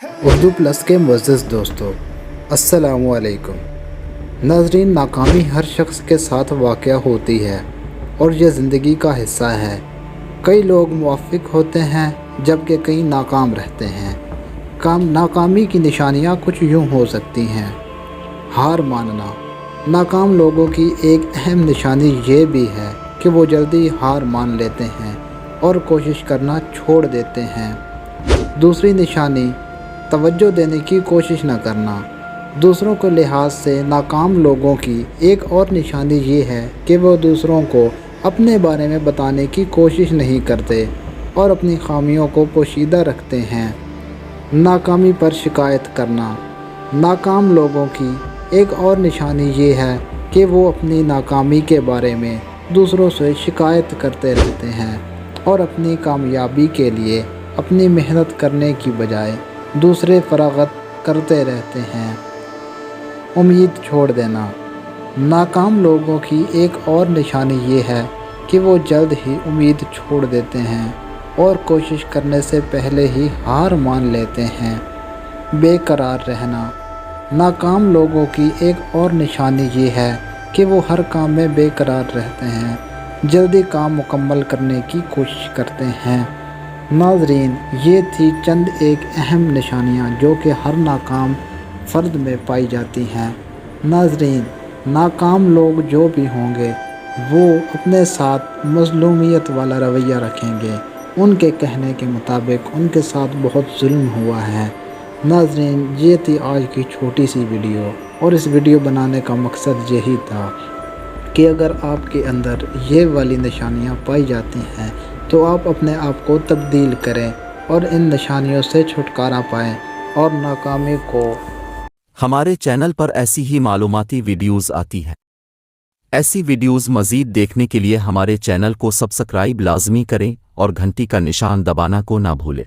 Urdu plus کے معزز دوستو، السلام علیکم ناظرین۔ ناکامی ہر شخص کے ساتھ واقع ہوتی ہے اور یہ زندگی کا حصہ ہے۔ کئی لوگ موفق ہوتے ہیں جبکہ کئی ناکام رہتے ہیں۔ ناکامی کی نشانیاں کچھ یوں ہو سکتی ہیں: ہار ماننا۔ ناکام لوگوں کی ایک اہم نشانی یہ بھی ہے کہ وہ جلدی ہار مان لیتے ہیں اور کوشش کرنا چھوڑ دیتے ہیں۔ دوسری نشانی، توجہ دینے کی کوشش نہ کرنا۔ دوسروں کے لحاظ سے ناکام لوگوں کی ایک اور نشانی یہ ہے کہ وہ دوسروں کو اپنے بارے میں بتانے کی کوشش نہیں کرتے اور اپنی خامیوں کو پوشیدہ رکھتے ہیں۔ ناکامی پر شکایت کرنا۔ ناکام لوگوں کی ایک اور نشانی یہ ہے کہ وہ اپنی ناکامی کے بارے میں دوسروں سے شکایت کرتے رہتے ہیں اور اپنی کامیابی کے لیے اپنی محنت کرنے کی بجائے دوسرے فراغت کرتے رہتے ہیں۔ امید چھوڑ دینا۔ ناکام لوگوں کی ایک اور نشانی یہ ہے کہ وہ جلد ہی امید چھوڑ دیتے ہیں اور کوشش کرنے سے پہلے ہی ہار مان لیتے ہیں۔ بے قرار رہنا۔ ناکام لوگوں کی ایک اور نشانی یہ ہے کہ وہ ہر کام میں بے قرار رہتے ہیں، جلدی کام مکمل کرنے کی کوشش کرتے ہیں۔ ناظرین، یہ تھی چند ایک اہم نشانیاں جو کہ ہر ناکام فرد میں پائی جاتی ہیں۔ ناظرین، ناکام لوگ جو بھی ہوں گے وہ اپنے ساتھ مظلومیت والا رویہ رکھیں گے۔ ان کے کہنے کے مطابق ان کے ساتھ بہت ظلم ہوا ہے۔ ناظرین، یہ تھی آج کی چھوٹی سی ویڈیو، اور اس ویڈیو بنانے کا مقصد یہی تھا کہ اگر آپ کے اندر یہ والی نشانیاں پائی جاتی ہیں تو آپ اپنے آپ کو تبدیل کریں اور ان نشانیوں سے چھٹکارا پائیں اور ناکامی کو۔ ہمارے چینل پر ایسی ہی معلوماتی ویڈیوز آتی ہیں۔ ایسی ویڈیوز مزید دیکھنے کے لیے ہمارے چینل کو سبسکرائب لازمی کریں اور گھنٹی کا نشان دبانا کو نہ بھولیں۔